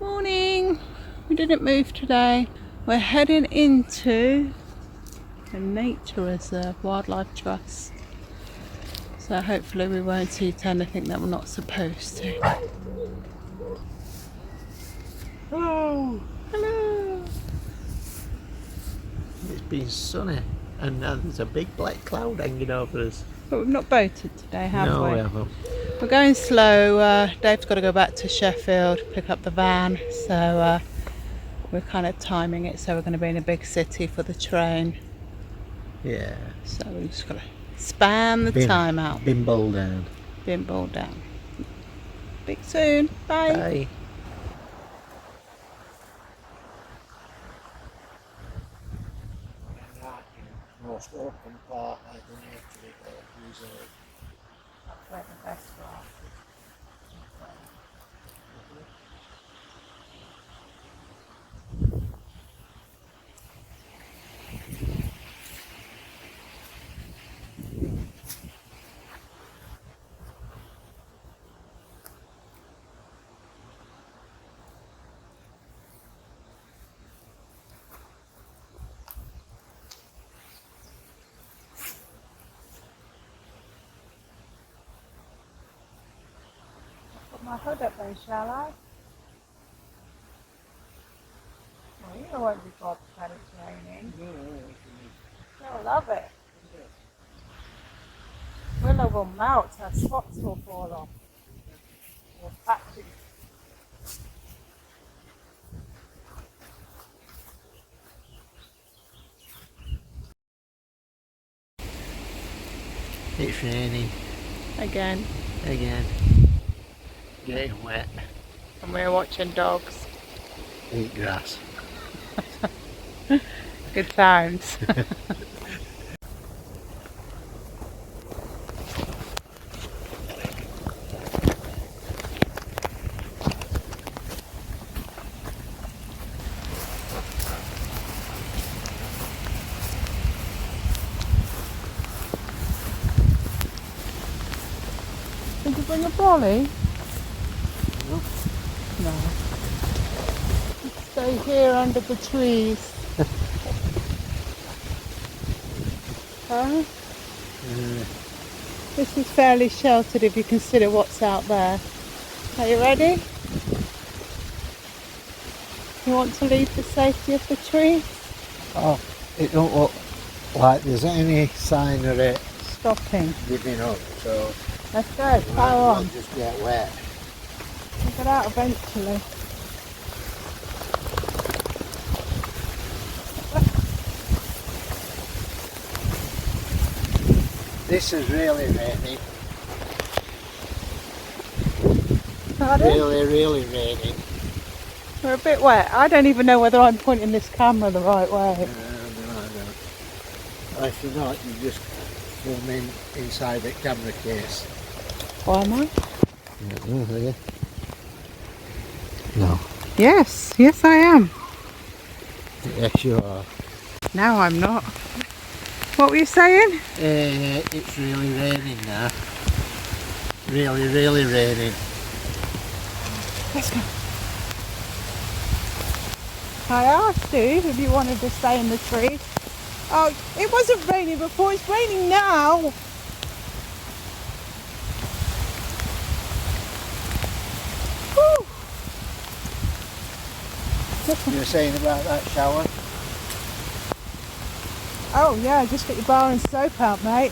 Morning. We didn't move today. We're heading into a nature reserve, wildlife trust. So hopefully we won't eat anything that we're not supposed to. Oh, Hello. it's been sunny and there's a big black cloud hanging over us. But we've not boated today, have No, we? we haven't. We're going slow. Dave's got to go back to Sheffield, pick up the van. So we're kind of timing it so we're going to be in a big city for the train. Yeah. So we've just got to span the time out. Bimble down. Bimble down. Speak soon. Bye. Bye. Most open part of the nature reserve. That's where the best grass is. Put my hood up then, shall I? Well, you won't be bothered that it's raining. You'll love it. Willow will melt, her spots will fall off. Or patches. It's raining Again. again. Getting wet. And we're watching dogs. Eat grass. Good times. Did you bring a brolly? No. No. Stay here under the trees. Huh? This is fairly sheltered if you consider what's out there. Are you ready? You want to leave the safety of the tree? Oh, it don't look like there's any sign of it Stopping. giving up, so Let's go, power on. just get wet. We'll get out eventually. This is really raining. Pardon? Really raining. We're a bit wet. I don't even know whether I'm pointing this camera the right way. No. If you're not, you just film in inside the camera case. Why am I? No. Yes, yes I am. Yes, you are. No, I'm not. What were you saying? It's really raining now. Really raining. Let's go. I asked you if you wanted to stay in the tree. Oh, it wasn't raining before, it's raining now. Woo. You were saying about that shower? Oh yeah, just get your bar and soap out, mate.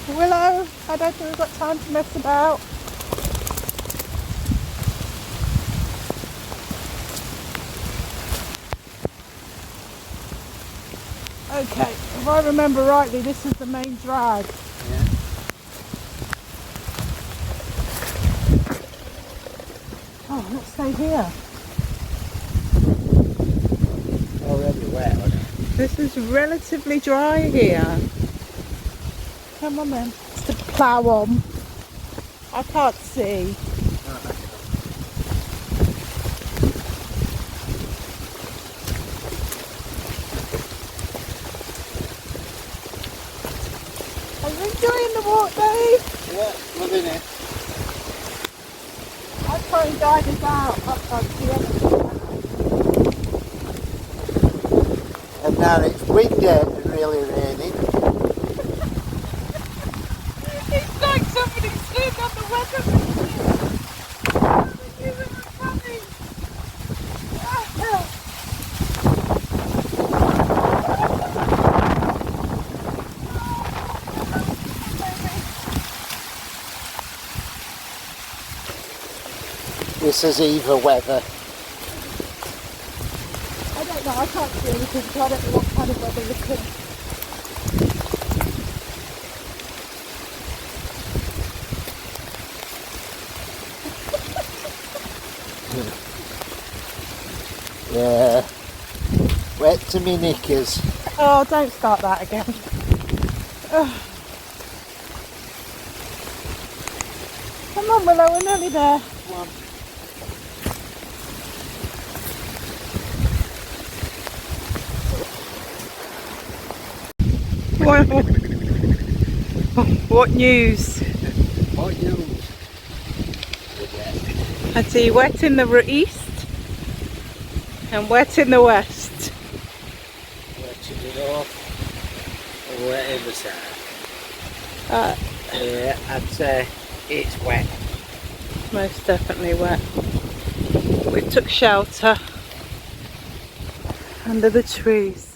Willow, I don't think we've got time to mess about. Okay, if I remember rightly, this is the main drag. Yeah. Oh, let's stay here. Already wet, wasn't it? This is relatively dry here. Come on then. It's to plough on. I can't see. Are you enjoying the walk, Dave? Yeah, loving it. I'll try and guide us out. I can't see anything. now it's windy and really raining. It's like somebody's turned on the weather machine. You were funny. This is either weather. I don't know, I can't see anything, so I don't know what kind of weather it is. Yeah. Wet to me knickers. Oh, don't start that again. Ugh. Come on, Willow, we're nearly there. Come on. What news? What news? I see wet in the east and wet in the west. Wet in the north and wet in the south. Yeah, I'd say it's wet. Most definitely wet. We took shelter under the trees.